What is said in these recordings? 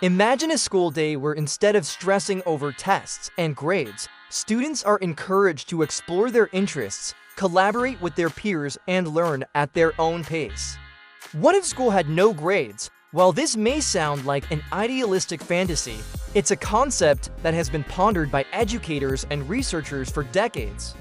Imagine a school day where instead of stressing over tests and grades, students are encouraged to explore their interests, collaborate with their peers, and learn at their own pace. What if school had no grades? While this may sound like an idealistic fantasy, it's a concept that has been pondered by educators and researchers for decades.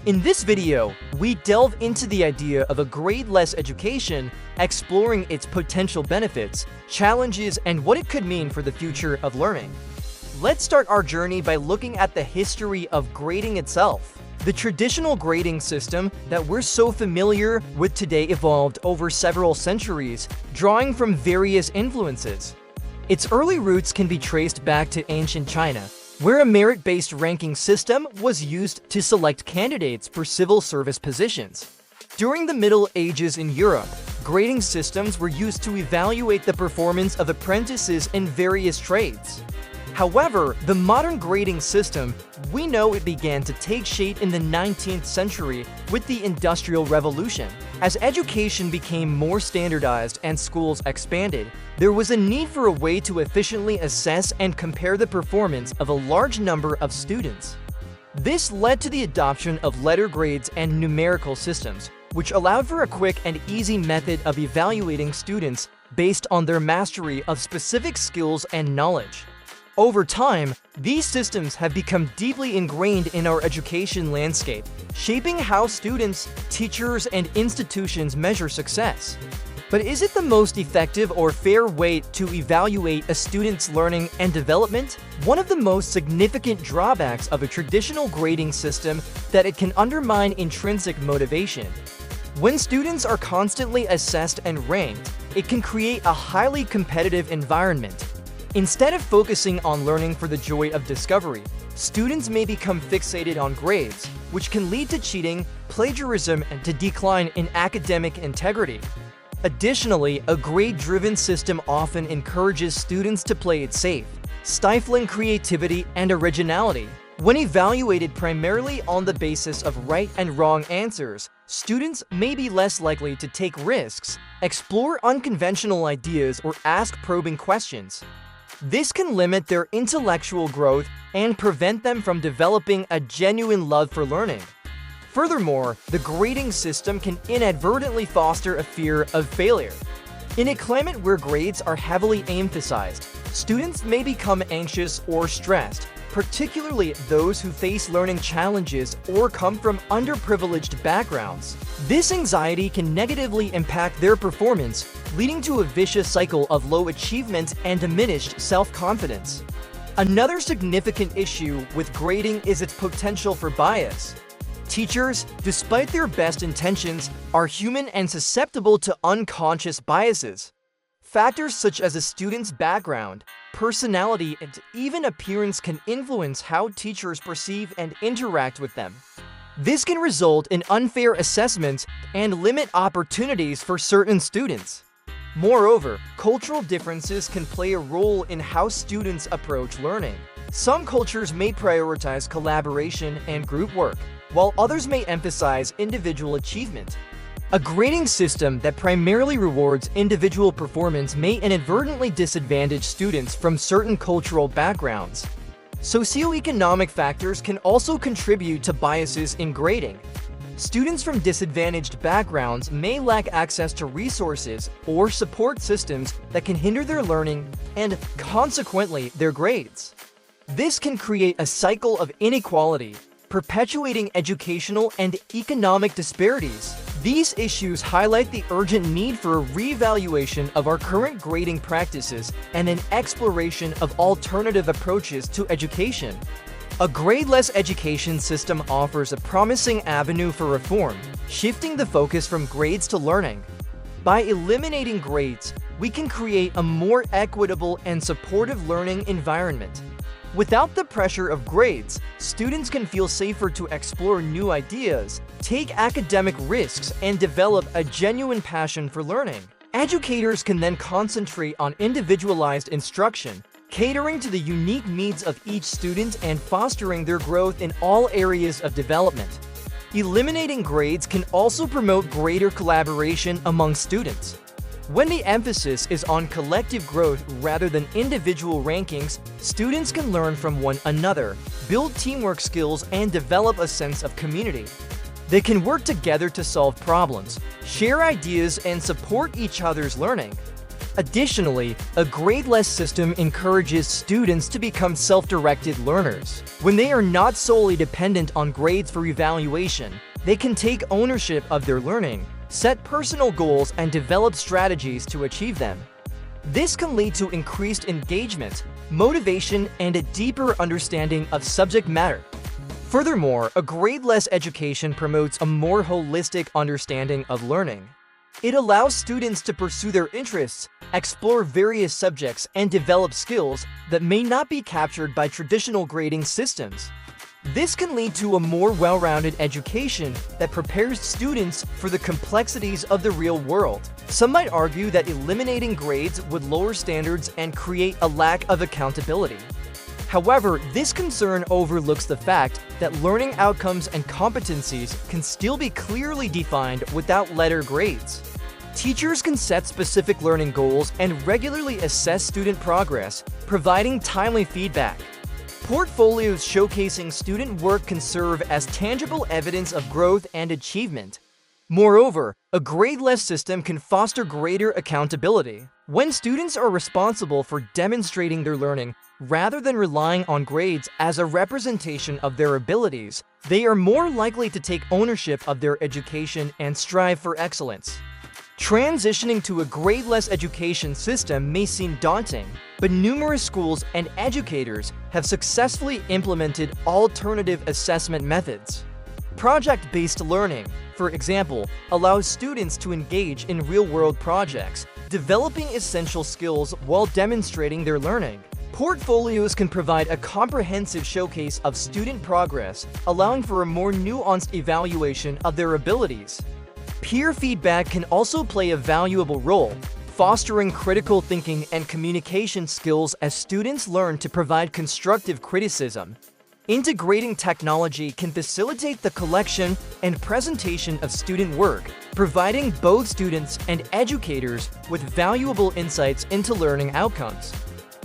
In this video, we delve into the idea of a grade-less education, exploring its potential benefits, challenges, and what it could mean for the future of learning. Let's start our journey by looking at the history of grading itself. The traditional grading system that we're so familiar with today evolved over several centuries, drawing from various influences. Its early roots can be traced back to ancient China, where a merit-based ranking system was used to select candidates for civil service positions. During the Middle Ages in Europe, grading systems were used to evaluate the performance of apprentices in various trades. However, the modern grading system, we know it began to take shape in the 19th century with the Industrial Revolution. As education became more standardized and schools expanded, there was a need for a way to efficiently assess and compare the performance of a large number of students. This led to the adoption of letter grades and numerical systems, which allowed for a quick and easy method of evaluating students based on their mastery of specific skills and knowledge. Over time, these systems have become deeply ingrained in our education landscape, shaping how students, teachers, and institutions measure success. But is it the most effective or fair way to evaluate a student's learning and development? One of the most significant drawbacks of a traditional grading system that it can undermine intrinsic motivation. When students are constantly assessed and ranked, it can create a highly competitive environment. Instead of focusing on learning for the joy of discovery, students may become fixated on grades, which can lead to cheating, plagiarism, and to decline in academic integrity. Additionally, a grade-driven system often encourages students to play it safe, stifling creativity and originality. When evaluated primarily on the basis of right and wrong answers, students may be less likely to take risks, explore unconventional ideas, or ask probing questions. This can limit their intellectual growth and prevent them from developing a genuine love for learning. Furthermore, the grading system can inadvertently foster a fear of failure. In a climate where grades are heavily emphasized, students may become anxious or stressed, particularly those who face learning challenges or come from underprivileged backgrounds. This anxiety can negatively impact their performance, leading to a vicious cycle of low achievement and diminished self-confidence. Another significant issue with grading is its potential for bias. Teachers, despite their best intentions, are human and susceptible to unconscious biases. Factors such as a student's background, personality, and even appearance can influence how teachers perceive and interact with them. This can result in unfair assessments and limit opportunities for certain students. Moreover, cultural differences can play a role in how students approach learning. Some cultures may prioritize collaboration and group work, while others may emphasize individual achievement. A grading system that primarily rewards individual performance may inadvertently disadvantage students from certain cultural backgrounds. Socioeconomic factors can also contribute to biases in grading. Students from disadvantaged backgrounds may lack access to resources or support systems that can hinder their learning and, consequently, their grades. This can create a cycle of inequality, perpetuating educational and economic disparities. These issues highlight the urgent need for a reevaluation of our current grading practices and an exploration of alternative approaches to education. A grade-less education system offers a promising avenue for reform, shifting the focus from grades to learning. By eliminating grades, we can create a more equitable and supportive learning environment. Without the pressure of grades, students can feel safer to explore new ideas, take academic risks, and develop a genuine passion for learning. Educators can then concentrate on individualized instruction, catering to the unique needs of each student and fostering their growth in all areas of development. Eliminating grades can also promote greater collaboration among students. When the emphasis is on collective growth rather than individual rankings, students can learn from one another, build teamwork skills, and develop a sense of community. They can work together to solve problems, share ideas, and support each other's learning. Additionally, a grade-less system encourages students to become self-directed learners. When they are not solely dependent on grades for evaluation, they can take ownership of their learning, set personal goals, and develop strategies to achieve them. This can lead to increased engagement, motivation, and a deeper understanding of subject matter. Furthermore, a grade-less education promotes a more holistic understanding of learning. It allows students to pursue their interests, explore various subjects, and develop skills that may not be captured by traditional grading systems. This can lead to a more well-rounded education that prepares students for the complexities of the real world. Some might argue that eliminating grades would lower standards and create a lack of accountability. However, this concern overlooks the fact that learning outcomes and competencies can still be clearly defined without letter grades. Teachers can set specific learning goals and regularly assess student progress, providing timely feedback. Portfolios showcasing student work can serve as tangible evidence of growth and achievement. Moreover, a grade-less system can foster greater accountability. When students are responsible for demonstrating their learning rather than relying on grades as a representation of their abilities, they are more likely to take ownership of their education and strive for excellence. Transitioning to a grade-less education system may seem daunting, but numerous schools and educators have successfully implemented alternative assessment methods. Project-based learning, for example, allows students to engage in real-world projects, developing essential skills while demonstrating their learning. Portfolios can provide a comprehensive showcase of student progress, allowing for a more nuanced evaluation of their abilities. Peer feedback can also play a valuable role, fostering critical thinking and communication skills as students learn to provide constructive criticism. Integrating technology can facilitate the collection and presentation of student work, providing both students and educators with valuable insights into learning outcomes.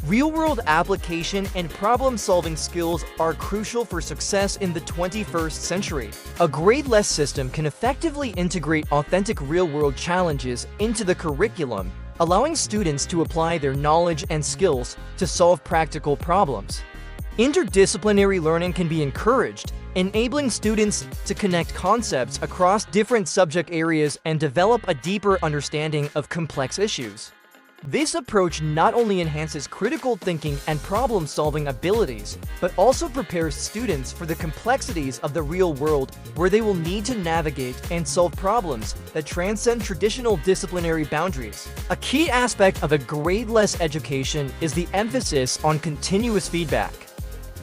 Real-world application and problem-solving skills are crucial for success in the 21st century. A grade-less system can effectively integrate authentic real-world challenges into the curriculum, allowing students to apply their knowledge and skills to solve practical problems. Interdisciplinary learning can be encouraged, enabling students to connect concepts across different subject areas and develop a deeper understanding of complex issues. This approach not only enhances critical thinking and problem-solving abilities, but also prepares students for the complexities of the real world, where they will need to navigate and solve problems that transcend traditional disciplinary boundaries. A key aspect of a grade-less education is the emphasis on continuous feedback.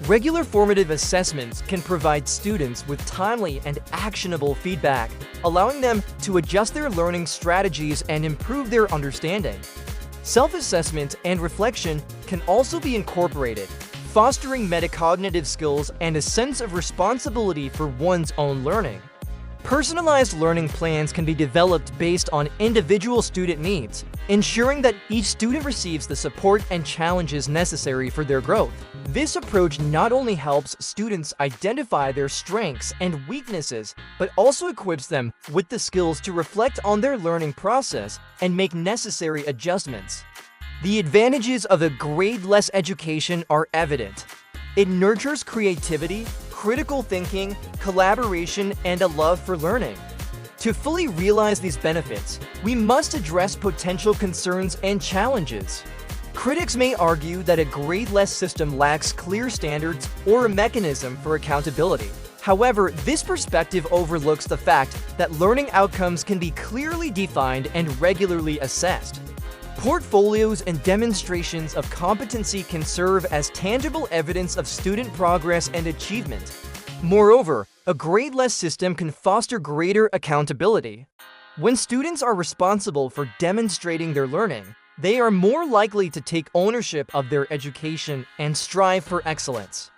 Regular formative assessments can provide students with timely and actionable feedback, allowing them to adjust their learning strategies and improve their understanding. Self-assessment and reflection can also be incorporated, fostering metacognitive skills and a sense of responsibility for one's own learning. Personalized learning plans can be developed based on individual student needs, ensuring that each student receives the support and challenges necessary for their growth. This approach not only helps students identify their strengths and weaknesses, but also equips them with the skills to reflect on their learning process and make necessary adjustments. The advantages of a grade-less education are evident. It nurtures creativity, critical thinking, collaboration, and a love for learning. To fully realize these benefits, we must address potential concerns and challenges. Critics may argue that a grade-less system lacks clear standards or a mechanism for accountability. However, this perspective overlooks the fact that learning outcomes can be clearly defined and regularly assessed. Portfolios and demonstrations of competency can serve as tangible evidence of student progress and achievement. Moreover, a grade-less system can foster greater accountability. When students are responsible for demonstrating their learning, they are more likely to take ownership of their education and strive for excellence.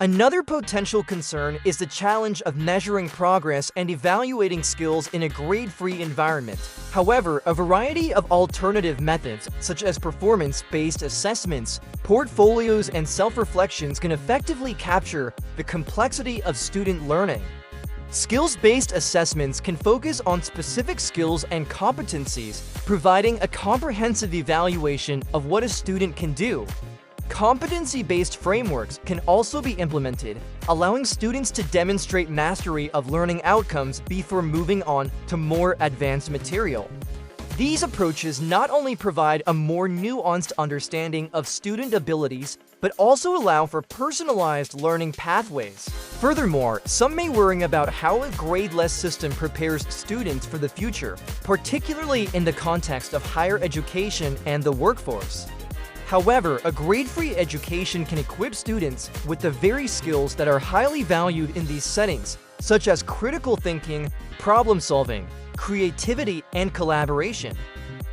Another potential concern is the challenge of measuring progress and evaluating skills in a grade-free environment. However, a variety of alternative methods, such as performance-based assessments, portfolios, and self-reflections can effectively capture the complexity of student learning. Skills-based assessments can focus on specific skills and competencies, providing a comprehensive evaluation of what a student can do. Competency-based frameworks can also be implemented, allowing students to demonstrate mastery of learning outcomes before moving on to more advanced material. These approaches not only provide a more nuanced understanding of student abilities, but also allow for personalized learning pathways. Furthermore, some may worry about how a grade-less system prepares students for the future, particularly in the context of higher education and the workforce. However, a grade-free education can equip students with the very skills that are highly valued in these settings, such as critical thinking, problem-solving, creativity, and collaboration.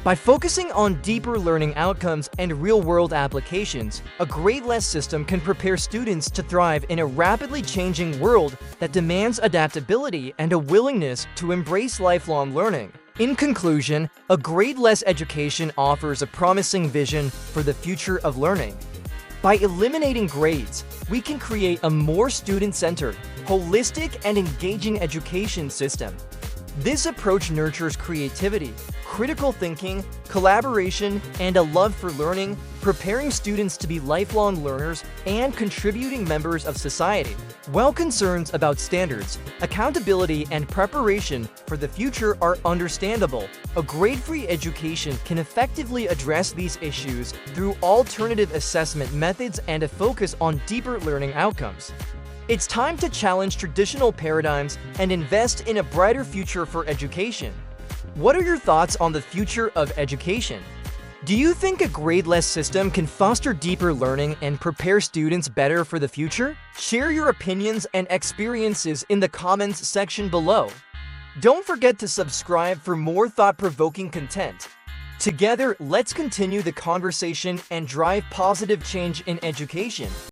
By focusing on deeper learning outcomes and real-world applications, a grade-less system can prepare students to thrive in a rapidly changing world that demands adaptability and a willingness to embrace lifelong learning. In conclusion, a grade-less education offers a promising vision for the future of learning. By eliminating grades, we can create a more student-centered, holistic, and engaging education system. This approach nurtures creativity, critical thinking, collaboration, and a love for learning, preparing students to be lifelong learners and contributing members of society. While concerns about standards, accountability, and preparation for the future are understandable, a grade-free education can effectively address these issues through alternative assessment methods and a focus on deeper learning outcomes. It's time to challenge traditional paradigms and invest in a brighter future for education. What are your thoughts on the future of education? Do you think a grade-less system can foster deeper learning and prepare students better for the future? Share your opinions and experiences in the comments section below. Don't forget to subscribe for more thought-provoking content. Together, let's continue the conversation and drive positive change in education.